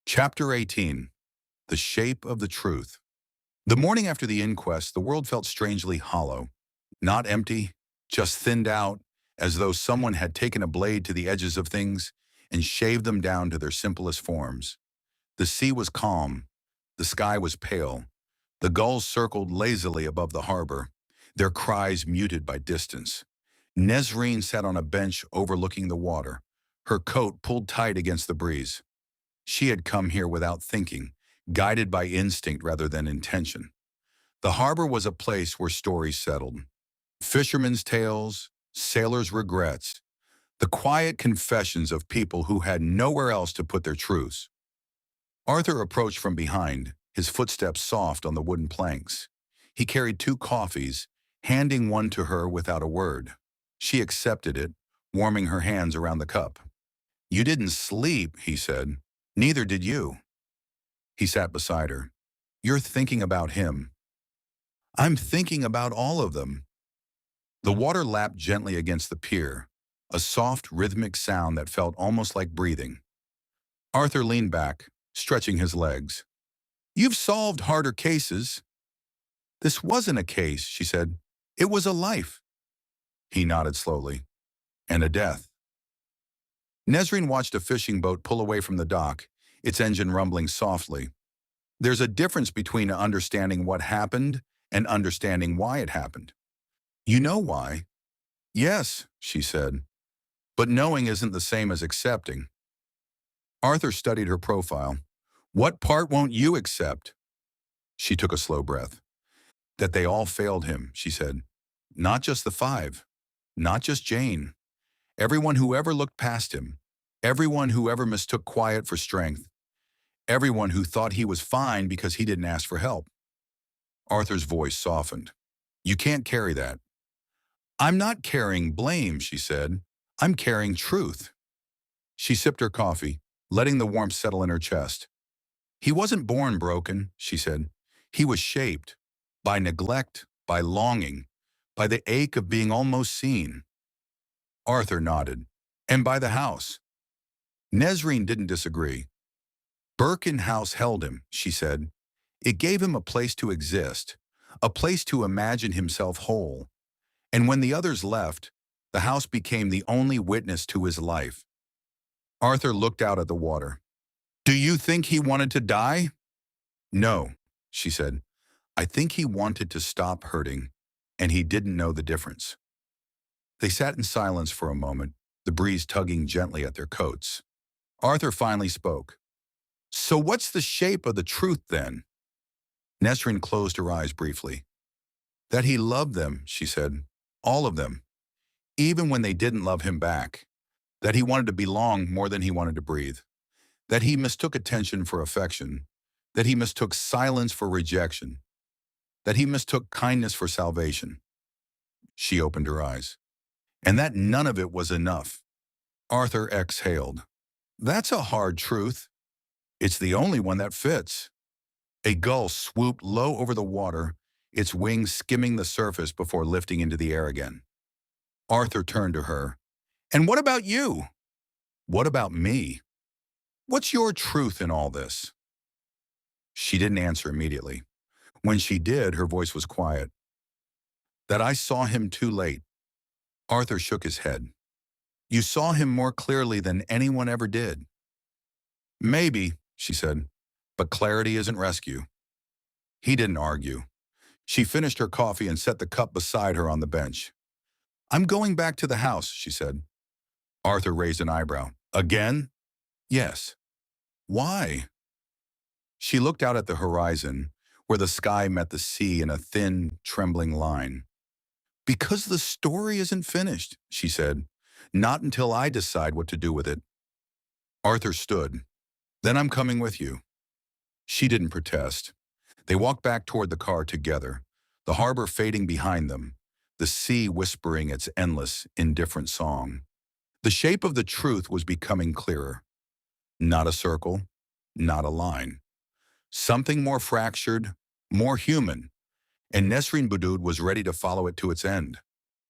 Chapter 18. The Shape of the Truth. The morning after the inquest, the world felt strangely hollow. Not empty, just thinned out, as though someone had taken a blade to the edges of things and shaved them down to their simplest forms. The sea was calm. The sky was pale. The gulls circled lazily above the harbor, their cries muted by distance. Nesrine sat on a bench overlooking the water, her coat pulled tight against the breeze. She had come here without thinking, guided by instinct rather than intention. The harbor was a place where stories settled. Fishermen's tales, sailors' regrets, the quiet confessions of people who had nowhere else to put their truths. Arthur approached from behind, his footsteps soft on the wooden planks. He carried 2 coffees, handing one to her without a word. She accepted it, warming her hands around the cup. "You didn't sleep," he said. "Neither did you." He sat beside her. "You're thinking about him." "I'm thinking about all of them." The water lapped gently against the pier, a soft, rhythmic sound that felt almost like breathing. Arthur leaned back, stretching his legs. "You've solved harder cases." "This wasn't a case," she said. "It was a life." He nodded slowly. "And a death." Nesrine watched a fishing boat pull away from the dock, its engine rumbling softly. There's a difference between understanding what happened and understanding why it happened. "You know why?" "Yes," she said. "But knowing isn't the same as accepting." Arthur studied her profile. "What part won't you accept?" She took a slow breath. "That they all failed him," she said. "Not just the 5. Not just Jane. Everyone who ever looked past him. Everyone who ever mistook quiet for strength. Everyone who thought he was fine because he didn't ask for help." Arthur's voice softened. "You can't carry that." "I'm not carrying blame," she said. "I'm carrying truth." She sipped her coffee, letting the warmth settle in her chest. "He wasn't born broken," she said. "He was shaped by neglect, by longing, by the ache of being almost seen." Arthur nodded. "And by the house." Nesrine didn't disagree. "Birkin House held him," she said. "It gave him a place to exist, a place to imagine himself whole. And when the others left, the house became the only witness to his life." Arthur looked out at the water. "Do you think he wanted to die?" "No," she said. "I think he wanted to stop hurting, and he didn't know the difference." They sat in silence for a moment, the breeze tugging gently at their coats. Arthur finally spoke. "So what's the shape of the truth then?" Nesrine closed her eyes briefly. "That he loved them," she said. "All of them. Even when they didn't love him back. That he wanted to belong more than he wanted to breathe. That he mistook attention for affection. That he mistook silence for rejection. That he mistook kindness for salvation." She opened her eyes. "And that none of it was enough." Arthur exhaled. "That's a hard truth." "It's the only one that fits." A gull swooped low over the water, its wings skimming the surface before lifting into the air again. Arthur turned to her. "And what about you?" "What about me? What's your truth in all this?" She didn't answer immediately. When she did, her voice was quiet. "That I saw him too late." Arthur shook his head. "You saw him more clearly than anyone ever did." "Maybe," she said, "but clarity isn't rescue." He didn't argue. She finished her coffee and set the cup beside her on the bench. "I'm going back to the house," she said. Arthur raised an eyebrow. "Again?" "Yes." "Why?" She looked out at the horizon, where the sky met the sea in a thin, trembling line. "Because the story isn't finished," she said. "Not until I decide what to do with it." Arthur stood. "Then I'm coming with you." She didn't protest. They walked back toward the car together, the harbor fading behind them, the sea whispering its endless, indifferent song. The shape of the truth was becoming clearer. Not a circle, not a line. Something more fractured, more human, and Nesrine Boudaoud was ready to follow it to its end.